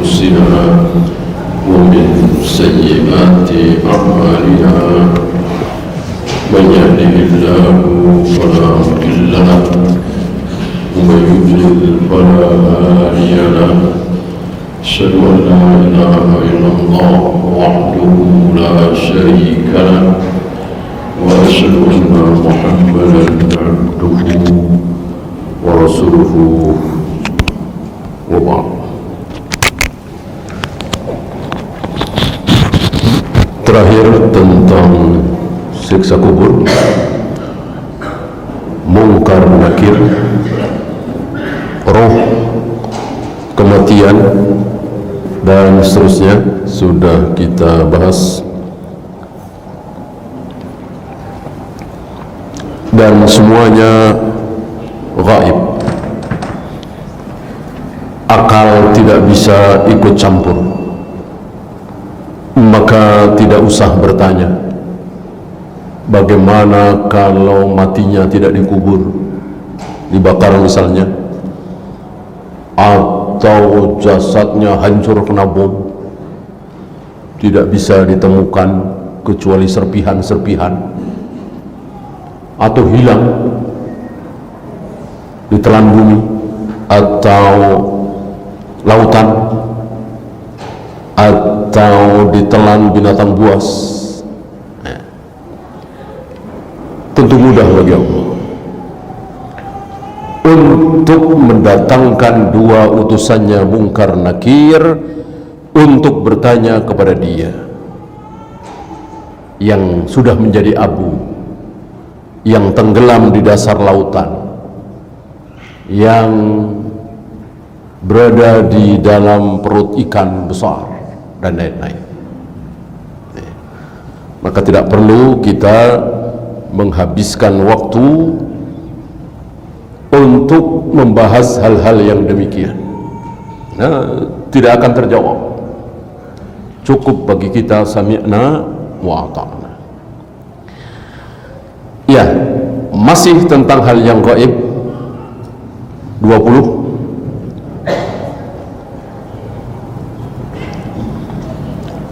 أنفسنا ومن سيئات أعمالنا من يهده الله فلا مضل له ومن يضلل فلا هادي له أشهد أن لا إله إلا الله وحده لا شريك له وأشهد أن محمدا عبده ورسوله وبعد. Terakhir tentang siksa kubur, mungkar nakir, roh, kematian, dan seterusnya sudah kita bahas, dan semuanya gaib. Akal tidak bisa ikut campur, maka tidak usah bertanya bagaimana kalau matinya tidak dikubur, dibakar misalnya, atau jasadnya hancur kena bom, tidak bisa ditemukan kecuali serpihan-serpihan, atau hilang ditelan bumi atau lautan, atau ditelan binatang buas. Tentu mudah bagi Allah untuk mendatangkan dua utusannya Mungkar Nakir untuk bertanya kepada dia yang sudah menjadi abu, yang tenggelam di dasar lautan, yang berada di dalam perut ikan besar, dan lain-lain. Maka tidak perlu kita menghabiskan waktu untuk membahas hal-hal yang demikian. Tidak akan terjawab. Cukup bagi kita sami'na wa ata'na. Ya, masih tentang hal yang gaib. 20.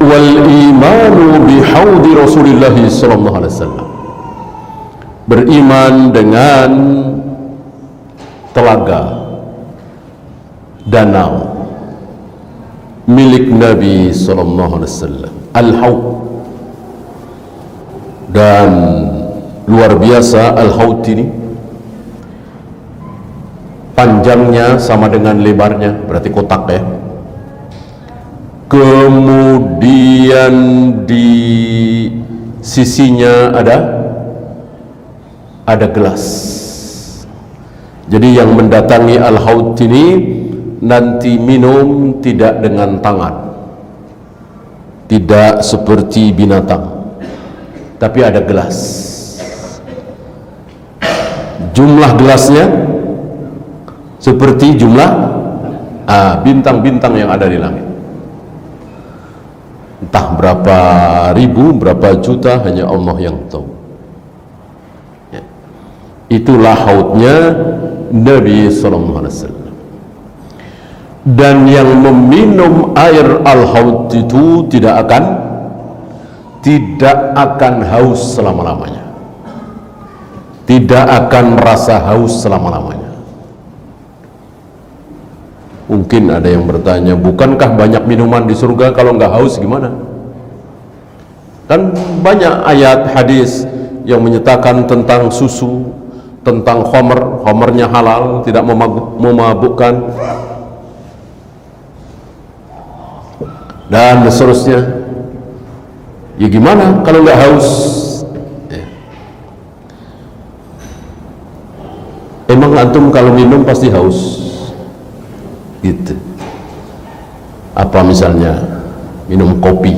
Wal imanu bihaudi Rasulullah sallallahu alaihi wasallam, beriman dengan telaga danau milik Nabi sallallahu alaihi wasallam, al-haud. Dan luar biasa, al-haud ini panjangnya sama dengan lebarnya, berarti kotak ya. Kemudian di sisinya ada gelas. Jadi yang mendatangi al-haud ini nanti minum tidak dengan tangan, tidak seperti binatang, tapi ada gelas. Jumlah gelasnya seperti jumlah bintang-bintang yang ada di langit. Entah berapa ribu, berapa juta, hanya Allah yang tahu. Ya. Itulah haudnya Nabi sallallahu alaihi wasallam. Dan yang meminum air al-haud itu tidak akan haus selama-lamanya. Tidak akan merasa haus selama-lamanya. Mungkin ada yang bertanya, bukankah banyak minuman di surga, kalau nggak haus gimana? Kan banyak ayat hadis yang menyatakan tentang susu, tentang khamrnya halal, tidak memabukkan, dan seterusnya. Ya gimana kalau nggak haus? Emang antum kalau minum pasti haus? Gitu. Apa misalnya minum kopi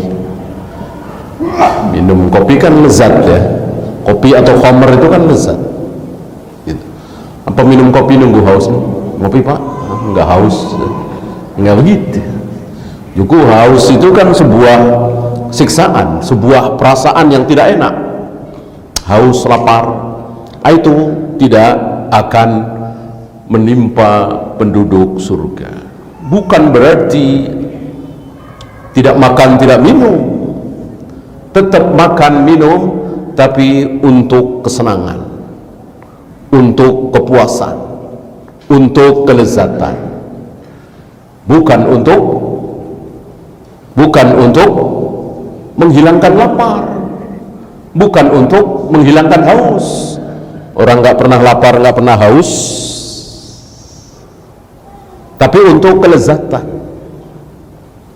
kan lezat ya, kopi atau khamr itu kan lezat gitu. Apa minum kopi nunggu haus? Ngopi pak? Enggak haus, enggak begitu. Juga haus itu kan sebuah siksaan, sebuah perasaan yang tidak enak. Haus, lapar, itu tidak akan menimpa penduduk surga. Bukan berarti tidak makan, tidak minum, tetap makan, minum, tapi untuk kesenangan, untuk kepuasan, untuk kelezatan, bukan untuk menghilangkan lapar, bukan untuk menghilangkan haus. Orang nggak pernah lapar, nggak pernah haus, tapi untuk kelezatan.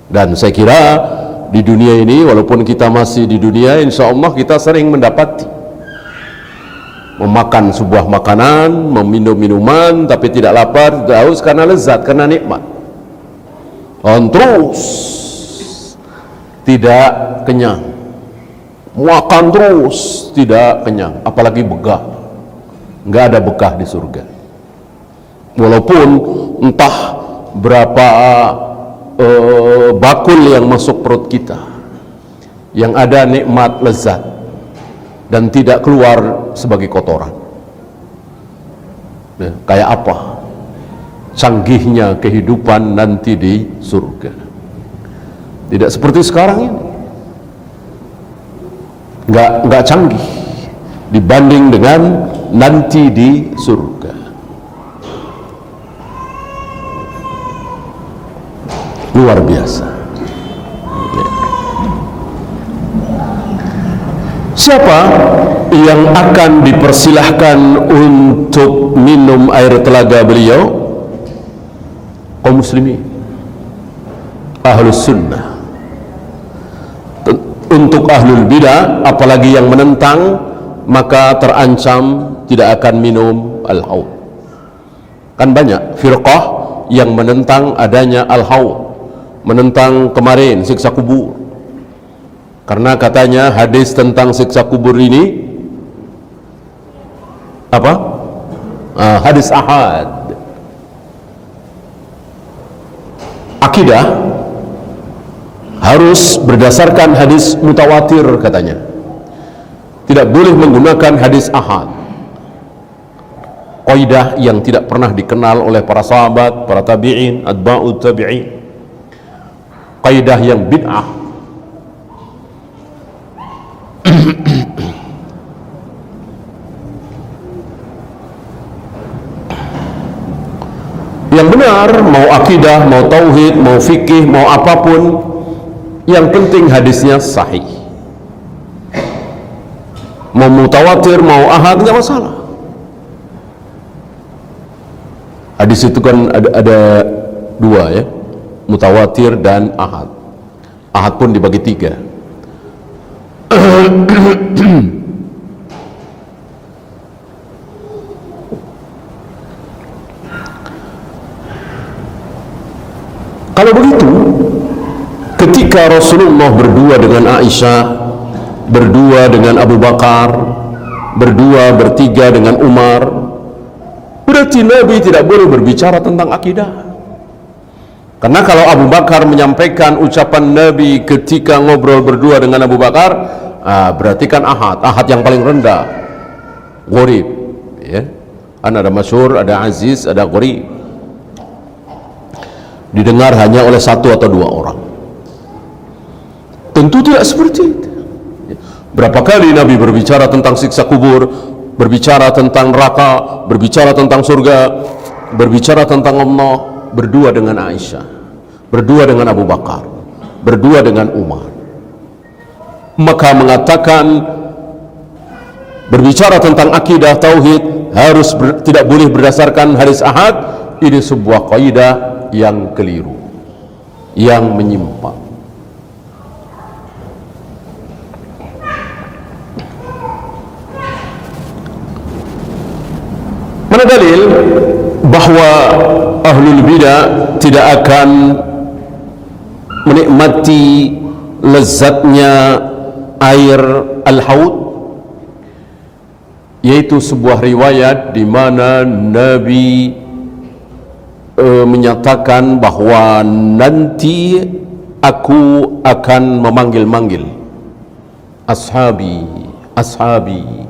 Dan saya kira di dunia ini, walaupun kita masih di dunia, insya Allah kita sering mendapati memakan sebuah makanan, meminum minuman, tapi tidak lapar, tidak haus, karena lezat, karena nikmat. Terus tidak kenyang, makan terus tidak kenyang, apalagi begah. Nggak ada bekah di surga. Walaupun entah berapa bakul yang masuk perut kita, yang ada nikmat lezat dan tidak keluar sebagai kotoran. Nah, kayak apa canggihnya kehidupan nanti di surga? Tidak seperti sekarang ini, nggak canggih dibanding dengan nanti di surga. Luar biasa. Siapa yang akan dipersilahkan untuk minum air telaga beliau? Kaum muslimin, ahlus sunnah. Untuk ahlul bidah, apalagi yang menentang, maka terancam tidak akan minum al-haud. Kan banyak firqah yang menentang adanya al-haud, menentang kemarin siksa kubur, karena katanya hadis tentang siksa kubur ini apa? Hadis ahad. Akidah harus berdasarkan hadis mutawatir katanya, tidak boleh menggunakan hadis ahad. Kaidah yang tidak pernah dikenal oleh para sahabat, para tabi'in, atba'ut tabi'in, kaidah yang bid'ah. Yang benar, mau akidah, mau tauhid, mau fikih, mau apapun, yang penting hadisnya sahih. Mau mutawatir, mau ahad, nggak masalah. Hadis itu kan ada dua ya, mutawatir dan ahad. Ahad pun dibagi tiga. Kalau begitu, ketika Rasulullah berdua dengan Aisyah, berdua dengan Abu Bakar, berdua bertiga dengan Umar, berarti Nabi tidak boleh berbicara tentang akidah. Karena kalau Abu Bakar menyampaikan ucapan Nabi ketika ngobrol berdua dengan Abu Bakar, berarti kan ahad, ahad yang paling rendah, gharib ya. Kan ada masyhur, ada aziz, ada gharib, didengar hanya oleh satu atau dua orang. Tentu tidak seperti itu. Berapa kali Nabi berbicara tentang siksa kubur, berbicara tentang neraka, berbicara tentang surga, berbicara tentang Allah, berdua dengan Aisyah, berdua dengan Abu Bakar, berdua dengan Umar. Maka mengatakan berbicara tentang akidah tauhid harus tidak boleh berdasarkan hadis ahad, ini sebuah kaidah yang keliru, yang menyimpang. Mana dalil bahwa ahlul bidah tidak akan menikmati lezatnya air al-haud? Yaitu sebuah riwayat di mana Nabi menyatakan bahwa nanti aku akan memanggil-manggil ashabi, ashabi,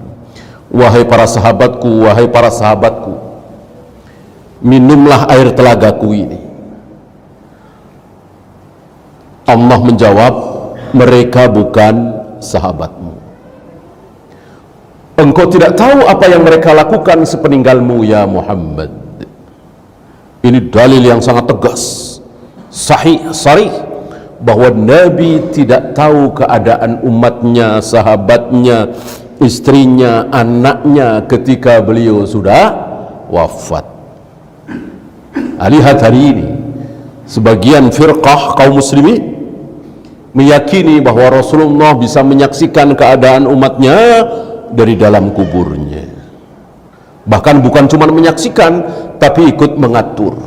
wahai para sahabatku, wahai para sahabatku, minumlah air telagaku ini. Allah menjawab, mereka bukan sahabatmu. Engkau tidak tahu apa yang mereka lakukan sepeninggalmu ya Muhammad. Ini dalil yang sangat tegas, sahih, sarih, bahwa Nabi tidak tahu keadaan umatnya, sahabatnya, istrinya, anaknya ketika beliau sudah wafat. Lihat hari ini sebagian firqah kaum muslimin meyakini bahwa Rasulullah bisa menyaksikan keadaan umatnya dari dalam kuburnya. Bahkan bukan cuma menyaksikan, tapi ikut mengatur.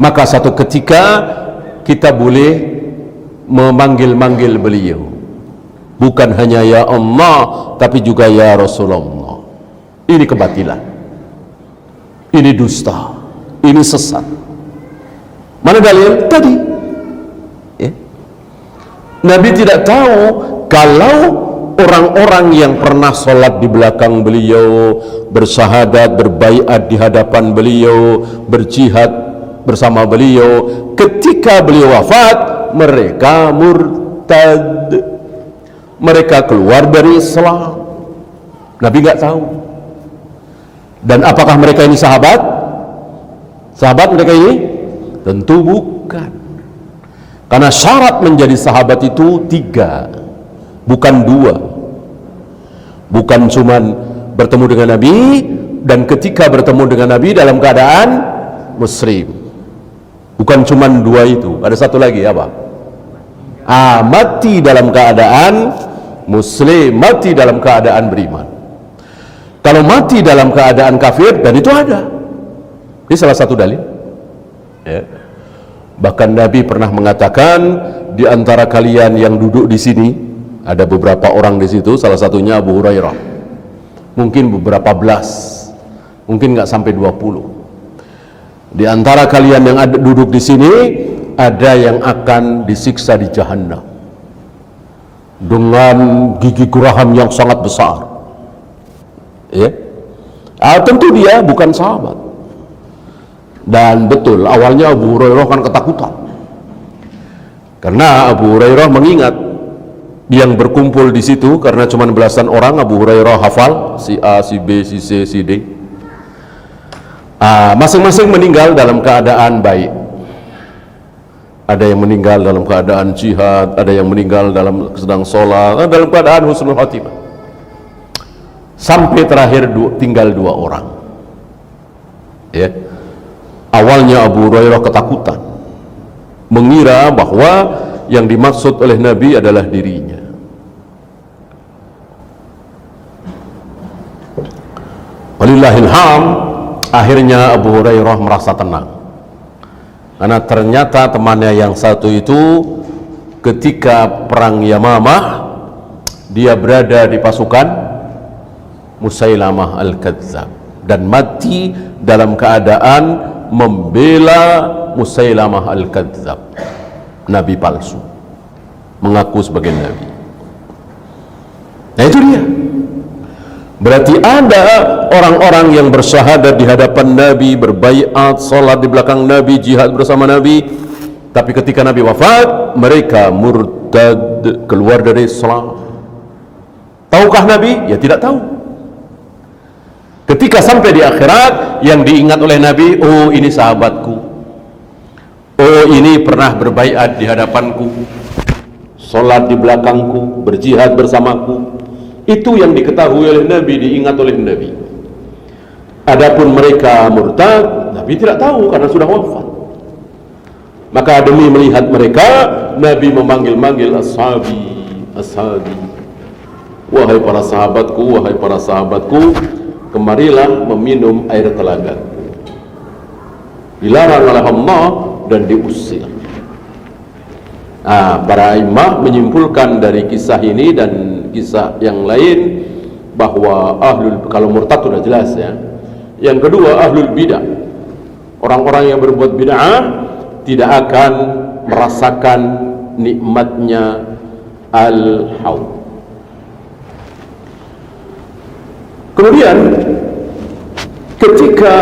Maka satu ketika kita boleh memanggil-manggil beliau, bukan hanya ya Allah, tapi juga ya Rasulullah. Ini kebatilan, ini dusta, ini sesat. Mana dalil? Tadi Nabi tidak tahu kalau orang-orang yang pernah sholat di belakang beliau, bersyahadat, berbaiat di hadapan beliau, berjihad bersama beliau, ketika beliau wafat mereka murtad, mereka keluar dari Islam. Nabi nggak tahu. Dan apakah mereka ini sahabat? Sahabat mereka ini? Tentu bukan. Karena syarat menjadi sahabat itu 3, bukan 2. Bukan cuman bertemu dengan Nabi, dan ketika bertemu dengan Nabi dalam keadaan muslim. Bukan cuman 2 itu, ada satu lagi apa? Mati dalam keadaan muslim, mati dalam keadaan beriman. Kalau mati dalam keadaan kafir, dan itu ada. Ini salah satu dalil. Ya. Bahkan Nabi pernah mengatakan, di antara kalian yang duduk di sini ada beberapa orang di situ, salah satunya Abu Hurairah, mungkin beberapa belas, mungkin nggak sampai 20. Di antara kalian yang ada duduk di sini ada yang akan disiksa di Jahannam dengan gigi geraham yang sangat besar. Ya, tentu dia bukan sahabat. Dan betul, awalnya Abu Hurairah kan ketakutan, karena Abu Hurairah mengingat yang berkumpul di situ, karena cuma belasan orang. Abu Hurairah hafal si A, si B, si C, si D. Masing-masing meninggal dalam keadaan baik. Ada yang meninggal dalam keadaan jihad, ada yang meninggal dalam sedang sholat, dalam keadaan husnul khatimah. Sampai terakhir tinggal 2 orang. Ya. Awalnya Abu Hurairah ketakutan, mengira bahwa yang dimaksud oleh Nabi adalah dirinya. Walillahilham, akhirnya Abu Hurairah merasa tenang, karena ternyata temannya yang satu itu ketika perang Yamamah dia berada di pasukan Musailamah Al-Kadzdzab dan mati dalam keadaan membela Musailamah Al-Kadzdzab, nabi palsu, mengaku sebagai nabi. Nah itu dia. Berarti ada orang-orang yang bersyahadat di hadapan Nabi, berbaiat, sholat di belakang Nabi, jihad bersama Nabi, tapi ketika Nabi wafat mereka murtad, keluar dari Islam. Tahukah Nabi? Ya tidak tahu. Ketika sampai di akhirat, yang diingat oleh Nabi, oh ini sahabatku, oh ini pernah berbaiat di hadapanku, sholat di belakangku, berjihad bersamaku. Itu yang diketahui oleh Nabi, diingat oleh Nabi. Adapun mereka murtad, Nabi tidak tahu karena sudah wafat. Maka demi melihat mereka, Nabi memanggil-manggil ashabi, ashabi, wahai para sahabatku, wahai para sahabatku, kemarilah meminum air telaga. Dilarang oleh Allah dan diusir. Para imam menyimpulkan dari kisah ini dan kisah yang lain bahwa kalau murtad sudah jelas ya. Yang kedua, ahlul bidah, orang-orang yang berbuat bid'ah tidak akan merasakan nikmatnya al-haud. Kemudian ketika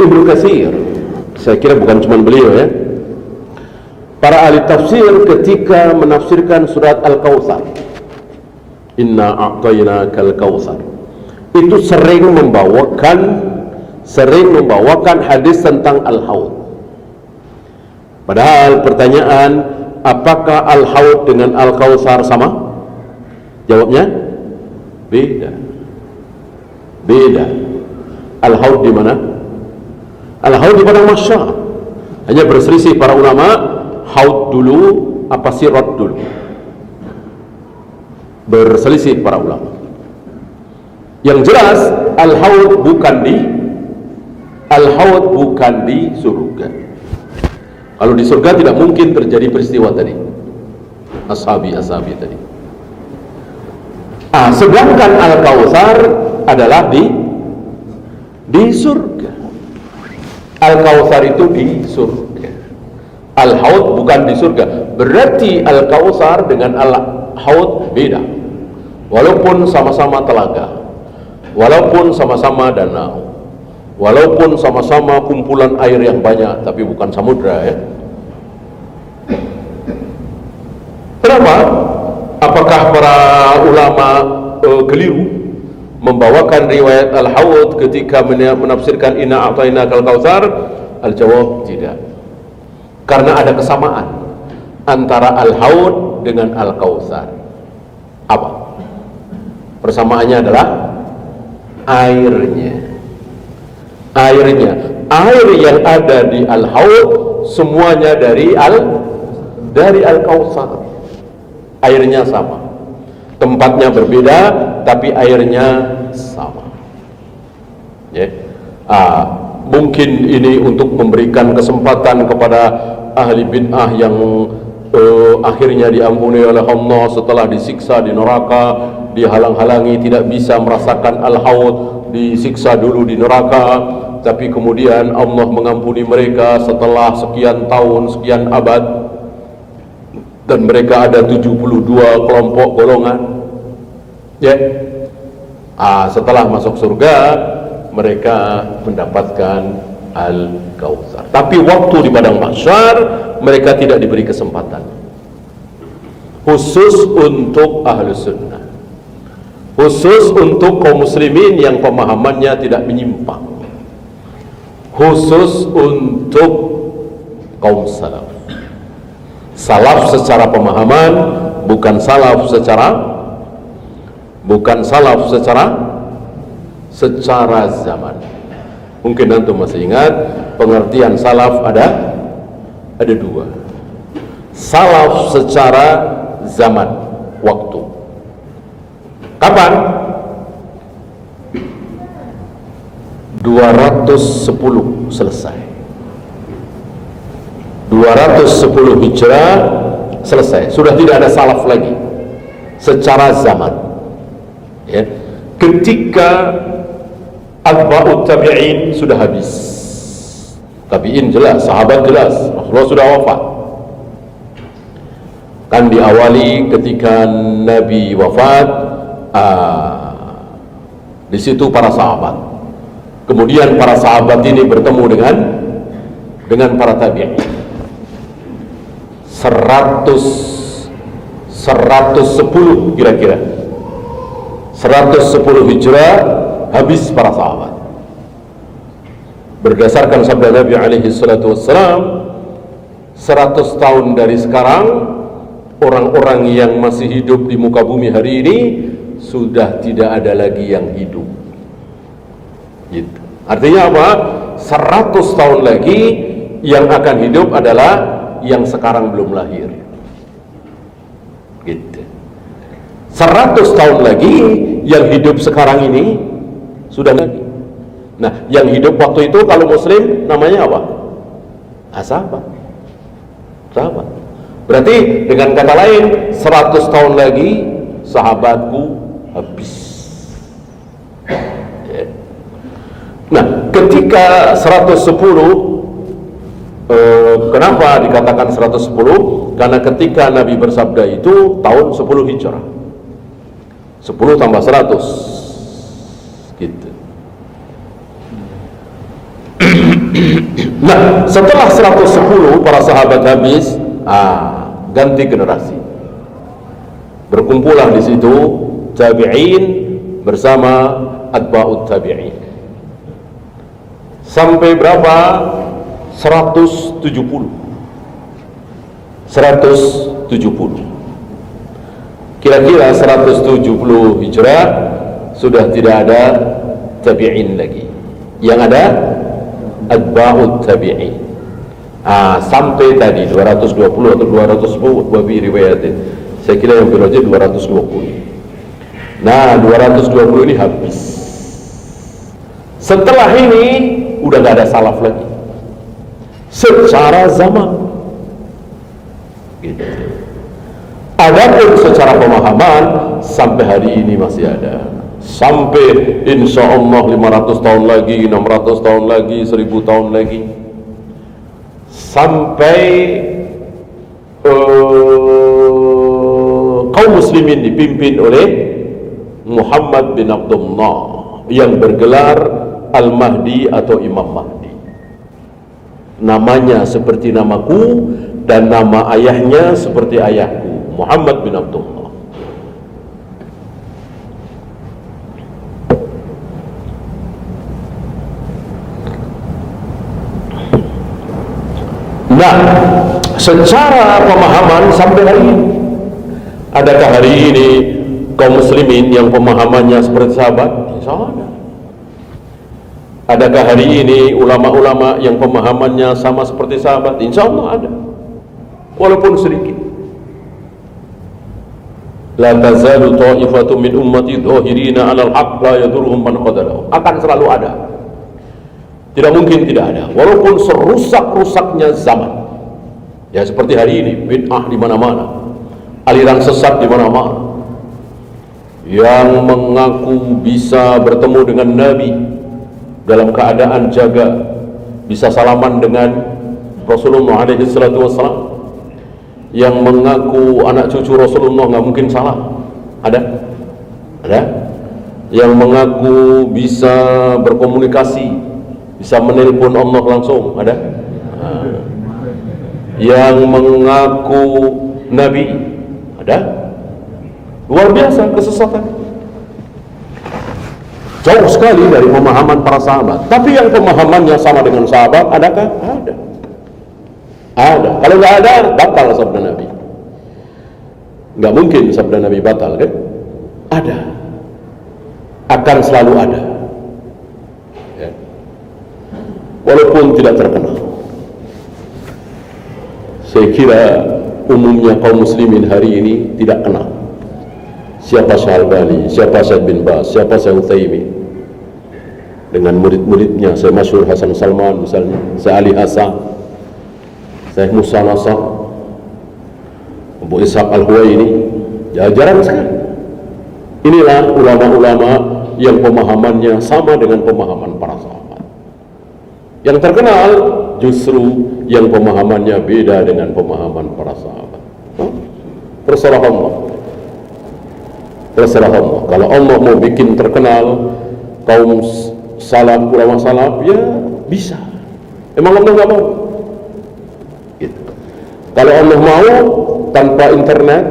Ibnu Katsir saya kira bukan cuma beliau ya, para ahli tafsir ketika menafsirkan surat Al-Kautsar, inna a'tainakal kautsar, itu sering membawakan hadis tentang Al-Haud. Padahal pertanyaan, apakah Al-Haud dengan Al-Kautsar sama? Jawabnya beda. Al-Haud di mana? Al-Haud di padang mahsyar. Hanya berselisih para ulama, haud dulu apa sirat dulu. Berselisih para ulama. Yang jelas Al-Haud bukan di surga. Kalau di surga tidak mungkin terjadi peristiwa tadi, ashabi tadi. Sedangkan Al-Kautsar adalah di surga. Al-Kautsar itu di surga. Al-Haud bukan di surga. Berarti Al-Kautsar dengan Al-Haud beda. Walaupun sama-sama telaga, walaupun sama-sama danau, walaupun sama-sama kumpulan air yang banyak, tapi bukan samudra ya. Kenapa? Apakah para ulama keliru membawakan riwayat Al-Haud ketika menafsirkan inna a'tainakal kautsar? Al-jawab tidak. Karena ada kesamaan antara Al-Haud dengan Al-Kautsar. Apa? Persamaannya adalah airnya. Air yang ada di Al-Haud semuanya dari Al-Kautsar. Airnya sama, tempatnya berbeda, tapi airnya sama. Mungkin ini untuk memberikan kesempatan kepada ahli bid'ah yang akhirnya diampuni oleh Allah setelah disiksa di neraka, dihalang-halangi tidak bisa merasakan Al-Haud, disiksa dulu di neraka, tapi kemudian Allah mengampuni mereka setelah sekian tahun, sekian abad, dan mereka ada 72 kelompok golongan. Setelah masuk surga mereka mendapatkan Al-Kautsar. Tapi waktu di padang mahsyar mereka tidak diberi kesempatan. Khusus untuk ahlu sunnah, khusus untuk kaum muslimin yang pemahamannya tidak menyimpang, khusus untuk kaum salaf. Salaf secara pemahaman, bukan salaf secara zaman. Mungkin antum masih ingat pengertian salaf ada dua. Salaf secara zaman, waktu. Kapan? 210 selesai. 210 Hijrah selesai. Sudah tidak ada salaf lagi secara zaman. Ketika atba'ut tabi'in sudah habis. Tabi'in jelas, sahabat jelas, Rasulullah sudah wafat. Kan diawali ketika Nabi wafat, di situ para sahabat. Kemudian para sahabat ini bertemu dengan para tabi'in. 110 kira-kira 110 Hijrah habis para sahabat. Berdasarkan sabda Nabi alaihi salatu wassalam, 100 tahun dari sekarang orang-orang yang masih hidup di muka bumi hari ini sudah tidak ada lagi yang hidup. Gitu. Artinya apa? 100 tahun lagi yang akan hidup adalah yang sekarang belum lahir. Gitu. 100 tahun lagi yang hidup sekarang ini sudah lagi. Nah, yang hidup waktu itu kalau muslim namanya apa? Sahabat. Berarti dengan kata lain 100 tahun lagi sahabatku habis. Nah, ketika 110, kenapa dikatakan 110? Karena ketika Nabi bersabda itu tahun 10 Hijrah. 10 tambah 100 gitu. Nah, setelah 110 para sahabat habis, ganti generasi. Berkumpulah di situ tabi'in bersama atba'ut tabi'in. Sampai berapa? 170. Kira-kira 170 Hijrah sudah tidak ada tabi'in lagi. Yang ada atba'ut tabi'in. Sampai tadi 220 atau 210 babi riwayatin. Saya kira yang berwajib 220. Nah, 220 ini habis. Setelah ini udah gak ada salaf lagi secara zaman gitu. Adapun secara pemahaman sampai hari ini masih ada. Sampai insya Allah 500 tahun lagi, 600 tahun lagi, 1000 tahun lagi, sampai kaum muslimin dipimpin oleh Muhammad bin Abdullah yang bergelar Al-Mahdi atau Imam Mahdi. Namanya seperti namaku dan nama ayahnya seperti ayahku, Muhammad bin Abdullah. Nah, secara pemahaman sampai hari ini, adakah hari ini kaum muslimin yang pemahamannya seperti sahabat? Insya Allah ada. Adakah hari ini ulama-ulama yang pemahamannya sama seperti sahabat? Insya Allah ada, walaupun sedikit. La tazalu ta'ifatun min ummati dhahirina 'alal haqq la yadurruhum man qadalahu. Akan selalu ada. Tidak mungkin tidak ada, walaupun serusak-rusaknya zaman. Ya seperti hari ini, bid'ah di mana-mana, aliran sesat di mana-mana. Yang mengaku bisa bertemu dengan Nabi dalam keadaan jaga, bisa salaman dengan Rasulullah SAW, yang mengaku anak cucu Rasulullah nggak mungkin salah. Ada? Yang mengaku bisa berkomunikasi, bisa menelpon Allah langsung. Ada? Yang mengaku Nabi. Ada? Luar biasa kesesatan. Jauh sekali dari pemahaman para sahabat. Tapi yang pemahamannya sama dengan sahabat, adakah? Ada. Ada. Kalau nggak ada, batal sabda Nabi. Nggak mungkin sabda Nabi batal, kan? Ada. Akan selalu ada. Ya. Walaupun tidak terkenal. Saya kira umumnya kaum muslimin hari ini tidak kenal siapa Syalbani, siapa Syed bin Bas, siapa Syed Utsaimin. Dengan murid-muridnya, saya masyhur Hasan Salman misalnya, saya Ali Hasan, saya Musa Nasar, Abu Ishaq Al-Huwaini, ya jarang sekali. Inilah ulama-ulama yang pemahamannya sama dengan pemahaman para sahabat. Yang terkenal justru yang pemahamannya beda dengan pemahaman para sahabat. Terserah Allah. Terserah Allah. Kalau Allah mau bikin terkenal kaum salaf, ulama salaf, ya bisa. Emang Allah nggak mau? Gitu. Kalau Allah mau, tanpa internet,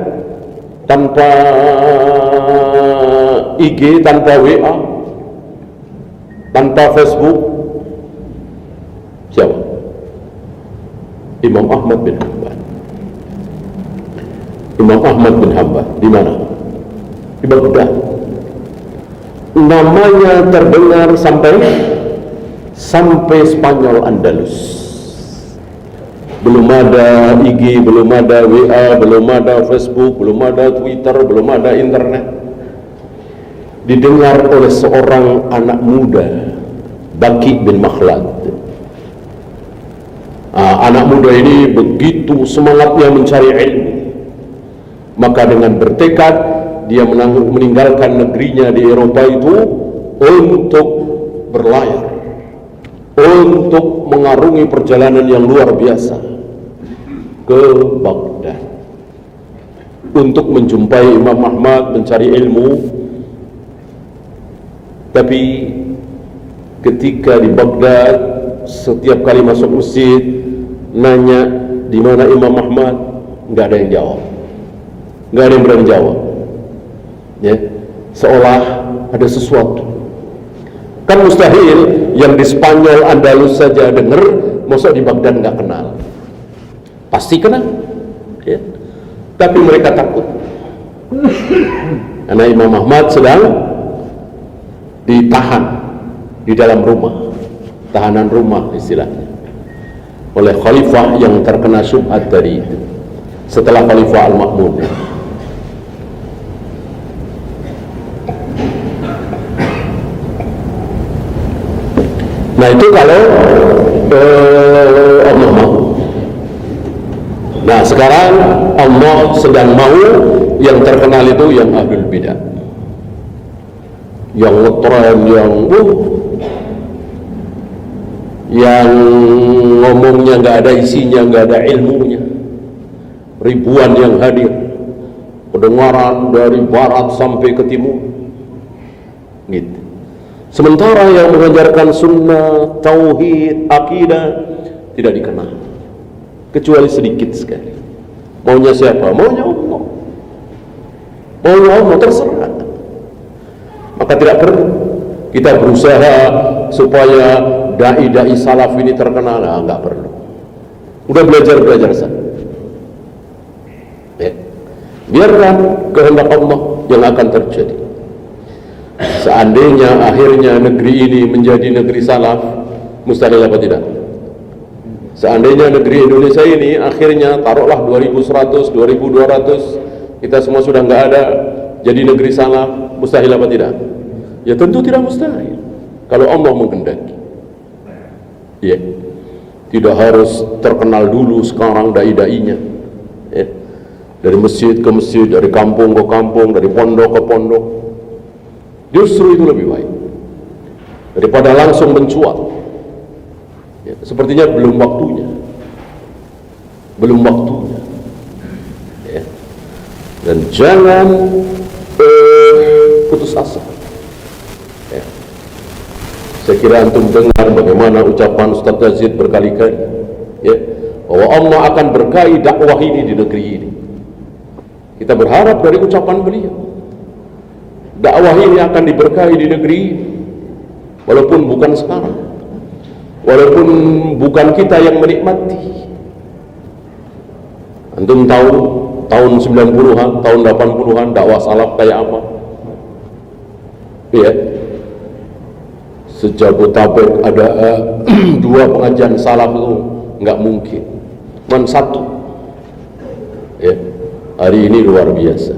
tanpa IG, tanpa WA, tanpa Facebook, siapa? Imam Ahmad bin Hanbal. Imam Ahmad bin Hanbal di mana? Di Baghdad. Namanya terdengar sampai Spanyol Andalus. Belum ada IG, belum ada WA, belum ada Facebook, belum ada Twitter, belum ada internet. Didengar oleh seorang anak muda, Baqi bin Makhlad. Anak muda ini begitu semangatnya mencari ilmu, maka dengan bertekad dia meninggalkan negerinya di Eropa itu untuk berlayar, untuk mengarungi perjalanan yang luar biasa ke Baghdad untuk menjumpai Imam Ahmad, mencari ilmu. Tapi ketika di Baghdad setiap kali masuk masjid nanya di mana Imam Ahmad, nggak ada yang jawab, nggak ada yang berani jawab, ya, seolah ada sesuatu. Kan mustahil yang di Spanyol Andalus saja dengar, masa di Baghdad nggak kenal? Pasti kenal, ya. Tapi mereka takut karena Imam Ahmad sedang ditahan di dalam rumah, tahanan rumah istilahnya, oleh khalifah yang terkena syubhat tadi itu, setelah Khalifah Al-Ma'mun. Nah itu kalau Allah mau. Nah sekarang Allah sedang mau yang terkenal itu yang ahlul bidah, yang ngetren, yang ngomongnya nggak ada isinya, nggak ada ilmunya, ribuan yang hadir, pendengaran dari barat sampai ke timur, gitu. Sementara yang mengajarkan sunnah, tauhid, akidah tidak dikenal, kecuali sedikit sekali. Maunya siapa? Maunya Allah. Maunya Allah, terserah. Maka tidak perlu kita berusaha supaya dai-dai salaf ini terkenal. Nah, nggak perlu. Udah belajar saja. Ya. Biarkan kehendak Allah yang akan terjadi. Seandainya akhirnya negeri ini menjadi negeri salaf, mustahil apa tidak? Seandainya negeri Indonesia ini akhirnya taruhlah 2100, 2200, kita semua sudah nggak ada, jadi negeri salaf, mustahil apa tidak? Ya tentu tidak mustahil kalau Allah menghendaki. Ya, tidak harus terkenal dulu sekarang dai-dainya. Ya. Dari masjid ke masjid, dari kampung ke kampung, dari pondok ke pondok. Justru itu lebih baik daripada langsung mencuat. Ya, sepertinya belum waktunya, ya. Dan jangan putus asa. Ya. Saya kira antum dengar bagaimana ucapan Ustaz Yazid berkali-kali, ya, bahwa Allah akan berkahi dakwah ini di negeri ini. Kita berharap dari ucapan beliau, dakwah ini akan diberkahi di negeri ini, walaupun bukan sekarang, walaupun bukan kita yang menikmati. Antum tahu tahun 90-an, tahun 80-an dakwah salaf kayak apa? Ya, sejabotabek ada 2 pengajian salaf itu nggak mungkin, cuma 1. Ya, hari ini luar biasa.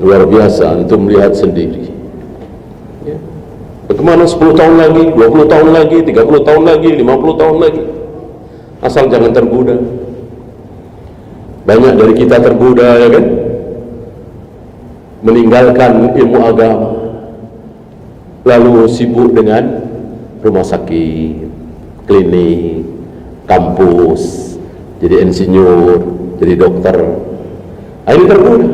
Luar biasa, antum lihat sendiri. Ya. Bagaimana 10 tahun lagi, 20 tahun lagi, 30 tahun lagi, 50 tahun lagi. Asal jangan tergoda. Banyak dari kita tergoda, ya kan? Meninggalkan ilmu agama, lalu sibuk dengan rumah sakit, klinik, kampus, jadi insinyur, jadi dokter. Akhirnya tergoda.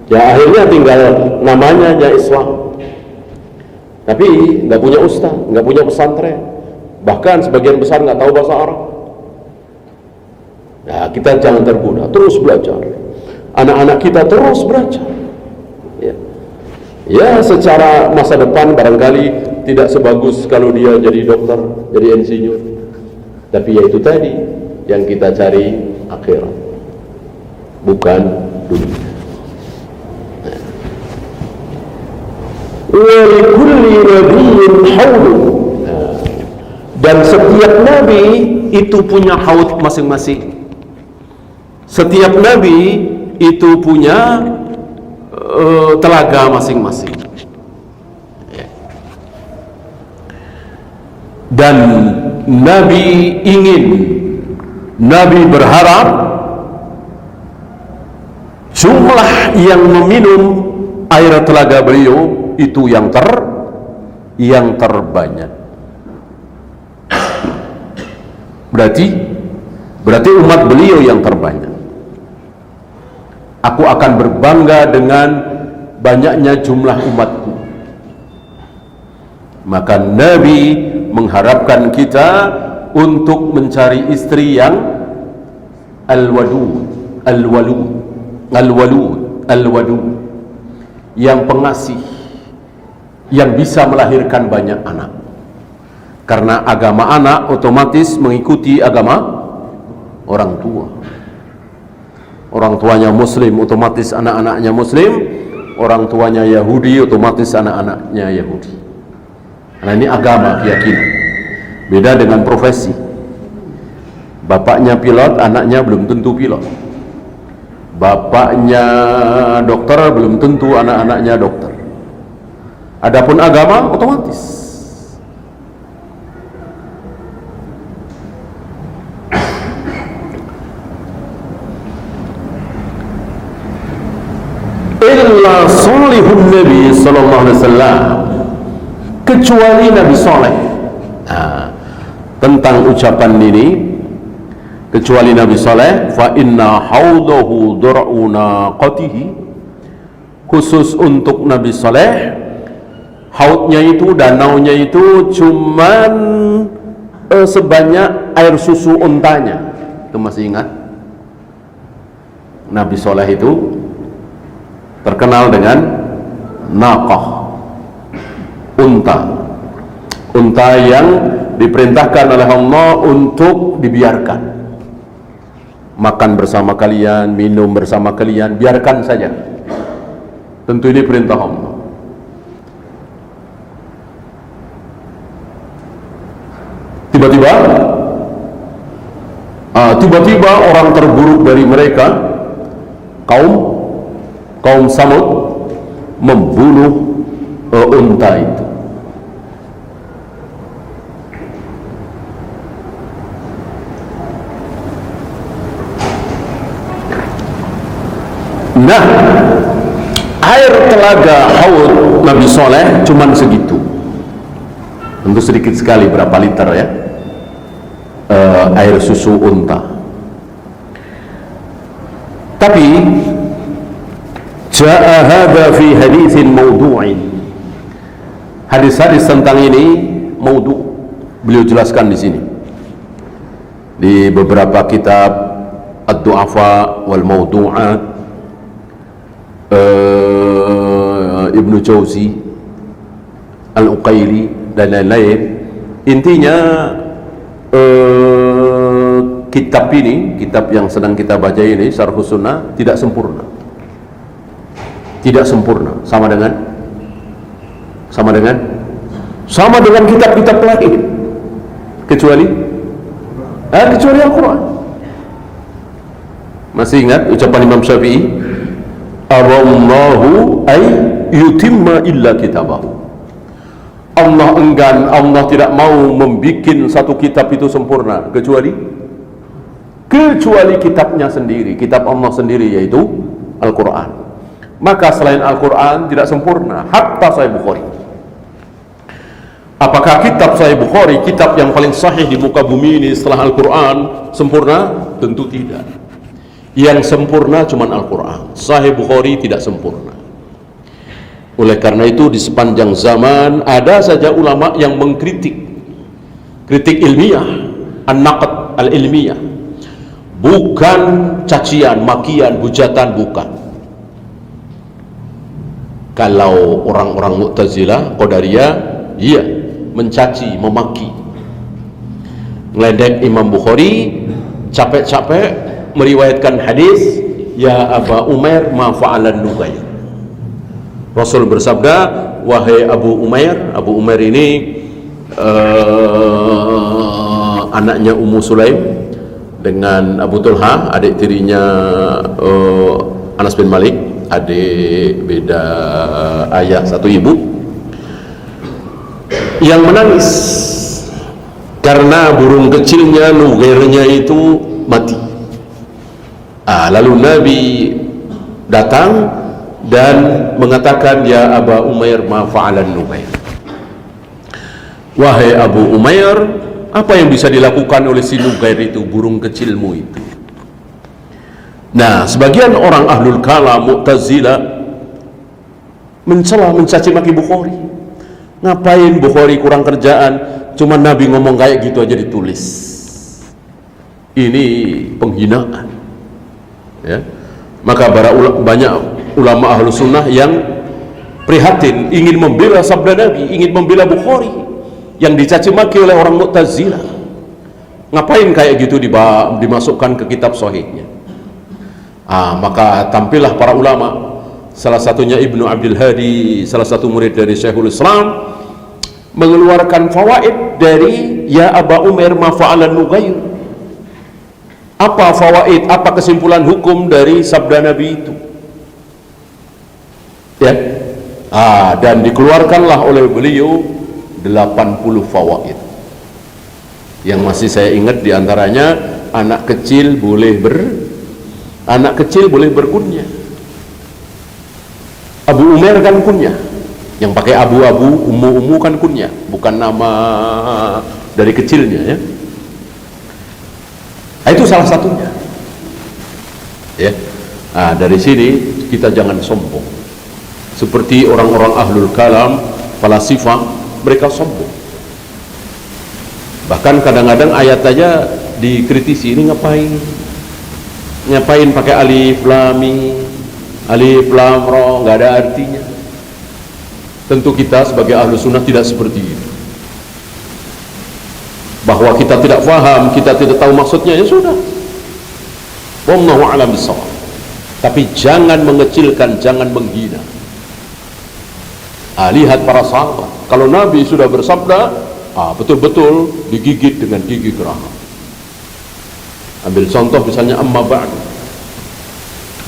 Ya akhirnya tinggal namanya aja Islam, tapi nggak punya ustaz, nggak punya pesantren, bahkan sebagian besar nggak tahu bahasa Arab. Ya kita jangan tergoda, terus belajar. Anak-anak kita terus belajar. Ya. Ya secara masa depan barangkali tidak sebagus kalau dia jadi dokter, jadi insinyur, tapi ya itu tadi yang kita cari akhirat, bukan dunia. Dan setiap nabi itu punya haud masing-masing. Setiap nabi itu punya telaga masing-masing. Dan nabi berharap jumlah yang meminum air telaga beliau itu yang terbanyak. Berarti umat beliau yang terbanyak. Aku akan berbangga dengan banyaknya jumlah umatku. Maka Nabi mengharapkan kita untuk mencari istri yang al-wadud, yang pengasih, yang bisa melahirkan banyak anak. Karena agama anak otomatis mengikuti agama orang tua. Orang tuanya Muslim, otomatis anak-anaknya Muslim. Orang tuanya Yahudi, otomatis anak-anaknya Yahudi. Nah, ini agama, keyakinan. Beda dengan profesi. Bapaknya pilot, anaknya belum tentu pilot. Bapaknya dokter, belum tentu anak-anaknya dokter. Adapun agama, otomatis. Illa salihun Nabi sallallahu alaihi wasallam, kecuali Nabi Saleh. Nah, tentang ucapan ini, kecuali Nabi Saleh, fa inna haudahu dur'u naqatihi, khusus untuk Nabi Saleh, haudnya itu, danaunya itu cuman sebanyak air susu untanya. Itu masih ingat? Nabi Saleh itu terkenal dengan naqah, unta yang diperintahkan oleh Allah untuk dibiarkan makan bersama kalian, minum bersama kalian, biarkan saja. Tentu ini perintah Allah. Tiba-tiba orang terburuk dari mereka, kaum Samud, membunuh unta itu. Nah, air telaga haud Nabi Saleh cuman segitu. Tentu sedikit sekali, berapa liter ya, air susu unta. Tapi ja'a hadza fi haditsin mawdu'in, hadis-hadis tentang ini maudhu', beliau jelaskan di sini di beberapa kitab ad-du'afa wal mawdu'at, Ibnu Jauzi, Al-Uqaili dan lain-lain. Intinya kitab ini, kitab yang sedang kita baca ini, Syarhus Sunnah, tidak sempurna. Tidak sempurna, sama dengan kitab-kitab lain, kecuali Al-Quran. Masih ingat ucapan Imam Syafi'i, Allahu ay yutimma illa kitabahu. Allah enggan, Allah tidak mau membikin satu kitab itu sempurna kecuali kitabnya sendiri, kitab Allah sendiri, yaitu Al-Quran. Maka selain Al-Quran tidak sempurna, hatta Sahih Bukhari. Apakah kitab Sahih Bukhari, kitab yang paling sahih di muka bumi ini setelah Al-Quran, sempurna? Tentu tidak. Yang sempurna cuma Al-Quran. Sahih Bukhari tidak sempurna. Oleh karena itu di sepanjang zaman ada saja ulama yang mengkritik, kritik ilmiah, an-naqd al-ilmiah, bukan cacian, makian, hujatan, bukan. Kalau orang-orang Mu'tazilah, Qadariyah, iya, mencaci, memaki, ngeledek Imam Bukhari, capek-capek meriwayatkan hadis, ya Aba Umair ma fa'alan Nughayr. Rasul bersabda, wahai Abu Umair ini anaknya Ummu Sulaim dengan Abu Tulha, adik tirinya Anas bin Malik, adik beda ayah satu ibu, yang menangis karena burung kecilnya Nughairnya itu mati. Lalu Nabi datang dan mengatakan, ya Aba Umair ma fa'alan Nughair. Wahai Abu Umair, apa yang bisa dilakukan oleh si Nughair itu, burung kecilmu itu? Nah, sebagian orang ahlul kalam Mu'tazilah mencela, mencaci maki Bukhari. Ngapain Bukhari kurang kerjaan? cuma Nabi ngomong kayak gitu aja ditulis. Ini penghinaan, ya. Maka banyak ulama ahlu sunnah yang prihatin, ingin membela sabda Nabi, ingin membela Bukhari yang dicaci maki oleh orang Mu'tazilah. Ngapain kayak gitu dimasukkan ke kitab sahihnya? Maka tampillah para ulama, salah satunya Ibnu Abdul Hadi, salah satu murid dari Syekhul Islam, mengeluarkan fawaid dari ya Aba Umair ma fa'alan Nughayr. Apa fawaid, apa kesimpulan hukum dari sabda Nabi itu, ya. Dan dikeluarkanlah oleh beliau 80 fawaid. Yang masih saya ingat diantaranya anak kecil boleh berkunyah. Abu Umair kan kunyah, yang pakai abu-abu, ummu kan kunyah, bukan nama dari kecilnya, ya. Itu salah satunya, ya. Dari sini kita jangan sombong seperti orang-orang ahlul kalam, falasifah, mereka sombong. Bahkan kadang-kadang ayat aja dikritisi, ini ngapain pakai alif lam mim, alif lam ra, nggak ada artinya. Tentu kita sebagai ahlu sunnah tidak seperti itu, bahwa kita tidak faham, kita tidak tahu maksudnya, ya sudah, wallahu a'lam bishawab. Tapi jangan mengecilkan, jangan menghina. Lihat para sahabat, kalau Nabi sudah bersabda, betul-betul digigit dengan gigi geraham. Ambil contoh misalnya amma ba'du.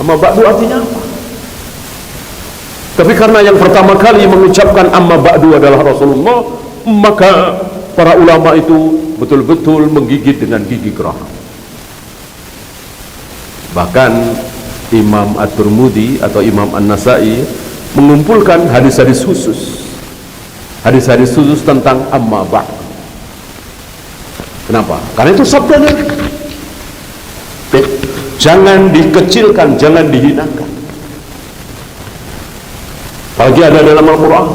Amma ba'du artinya apa? Tapi karena yang pertama kali mengucapkan amma ba'du adalah Rasulullah, maka para ulama itu betul-betul menggigit dengan gigi geraham. Bahkan Imam At-Tirmidzi atau Imam An-Nasai mengumpulkan hadis-hadis khusus tentang amma ba'du. Kenapa? Karena itu sabda Nabi. Jangan dikecilkan, jangan dihinakan. Apalagi ada dalam Al-Quran.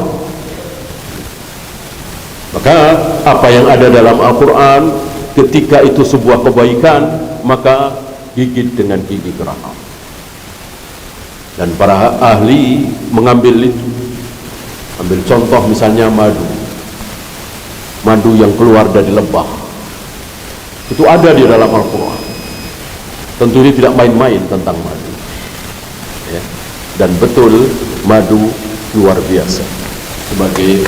Maka apa yang ada dalam Al-Quran, ketika itu sebuah kebaikan, maka gigit dengan gigi geraham. Dan para ahli mengambil itu. Ambil contoh misalnya madu yang keluar dari lebah, itu ada di dalam Al-Quran. Tentu ini tidak main-main tentang madu, ya. Dan betul madu luar biasa sebagai,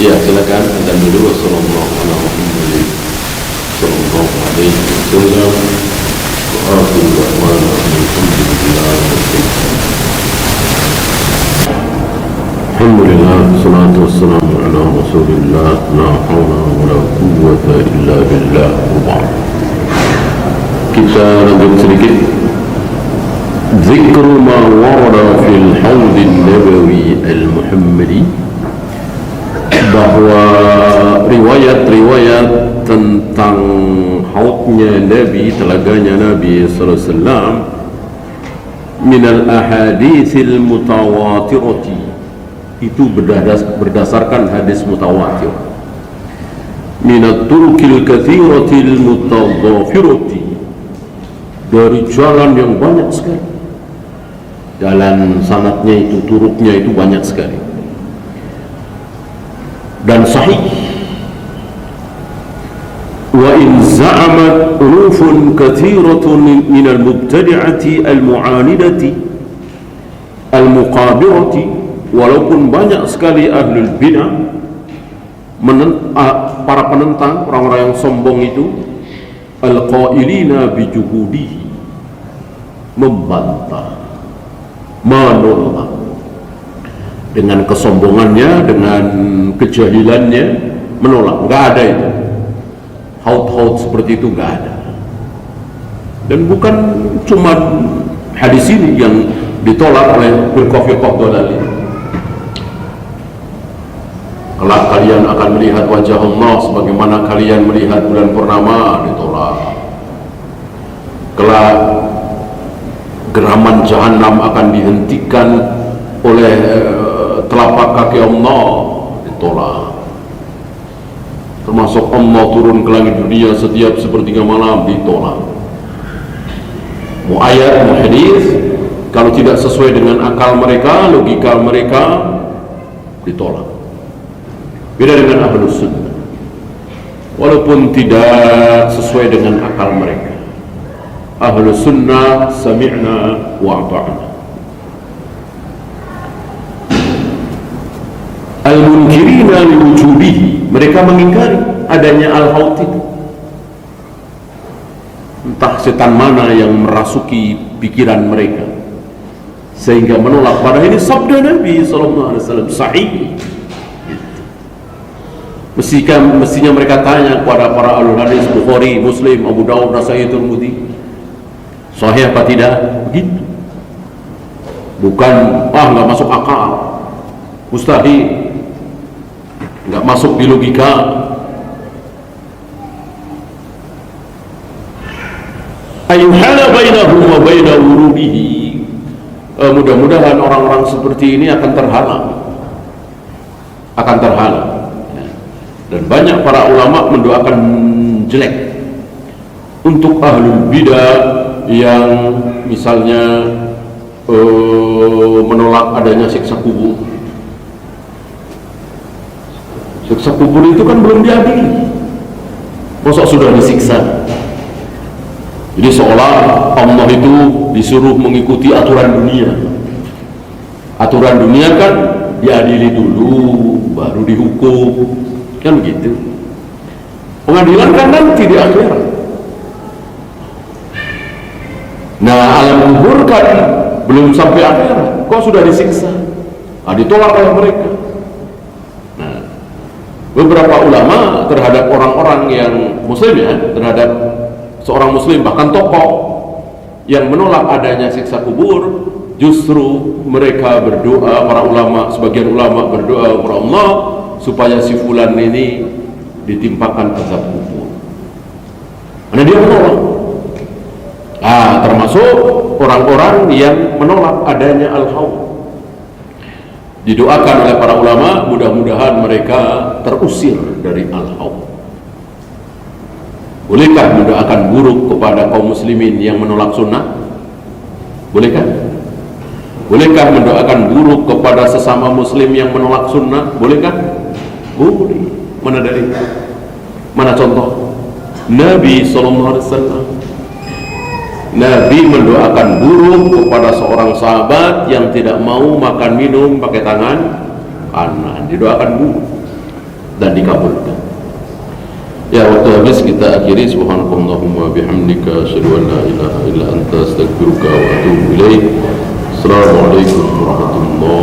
ya. Silakan anda dulu. Wassalamualaikum warahmatullahi wabarakatuh. Alhamdulillah, salatu wassalamu ala rasulillah, la hawla wa la quwwata illa billah. Kita lanjut sedikit. Zikru ma warada fil hawdin nabawi al-Muhammadi, bahwa riwayat-riwayat tentang haudnya Nabi, telaganya Nabi sallallahu alaihi wasallam, minal ahaditsil mutawatirati, itu berdasarkan hadis mutawatir, minat turkil kathiratil mutadhafirati, dari jalan yang banyak sekali, jalan sanadnya itu, turuknya itu banyak sekali, dan sahih. Wa in za'amat ulufun kathiratun minal mubtadi'ati al-mu'anidati al-muqabirati, walaupun banyak sekali ahlul bid'ah, para penentang, orang-orang yang sombong itu, al-qailina bijuhudihi, membantah, menolak dengan kesombongannya, dengan kejahilannya, menolak. Nggak ada itu haud-haud seperti itu, nggak ada. Dan bukan cuma hadis ini yang ditolak oleh firqah-firqah dhalal ini. Kelak kalian akan melihat wajah Allah sebagaimana kalian melihat bulan purnama, ditolak. Kelak geraman jahanam akan dihentikan oleh telapak kaki Allah, ditolak. termasuk Allah turun ke langit dunia setiap sepertiga malam, ditolak. Mau ayat, mau hadis, kalau tidak sesuai dengan akal mereka, logika mereka, ditolak. Beda dengan Ahlus Sunnah, walaupun tidak sesuai dengan akal mereka, Ahlus Sunnah sami'na wa ata'na. Al-munkirina liwujudihi, mereka mengingkari adanya al-haut itu. Entah setan mana yang merasuki pikiran mereka sehingga menolak, padahal ini sabda Nabi SAW sahih. Mestinya mereka tanya kepada para ahli hadis, Bukhari, Muslim, Abu Dawud, Nasai, Tirmidzi, sahih apa tidak? Begitu. Bukan nggak masuk akal, mustahil, nggak masuk di logika. Ayuhala bainahu wa baina wurudihi. Mudah-mudahan orang-orang seperti ini akan terhalang. Dan banyak para ulama mendoakan jelek untuk ahlul bidah yang misalnya menolak adanya siksa kubur. Siksa kubur itu kan belum diadili, masa sudah disiksa? Jadi seolah Allah itu disuruh mengikuti aturan dunia. Aturan dunia kan diadili dulu, baru dihukum, kan begitu. Pengadilan kan nanti di akhirat. Nah, alam kubur kan belum sampai akhirat, kok sudah disiksa? Ditolak oleh mereka. Nah, beberapa ulama terhadap orang-orang yang muslim, ya, terhadap seorang muslim, bahkan tokoh yang menolak adanya siksa kubur, justru mereka berdoa, para ulama, sebagian ulama berdoa kepada Allah supaya si fulan ini ditimpakan azab kubur. Karena dia menolak. Termasuk orang-orang yang menolak adanya al-haud. Didoakan oleh para ulama, mudah-mudahan mereka terusir dari al-haud. Bolehkah mendoakan buruk kepada kaum muslimin yang menolak sunnah? Bolehkah? Bolehkah mendoakan buruk kepada sesama muslim yang menolak sunnah? Bolehkah? Boleh. Mana dalil? Mana contoh? Nabi SAW, Nabi mendoakan buruk kepada seorang sahabat yang tidak mau makan minum pakai tangan kanan. Didoakan buruk dan dikabulkan. Ya, waktu habis, kita akhiri. Subhanakallahumma bihamdika asyhadu an la ilaha illa anta astaghfiruka wa atubu ilaik. Assalamualaikum warahmatullahi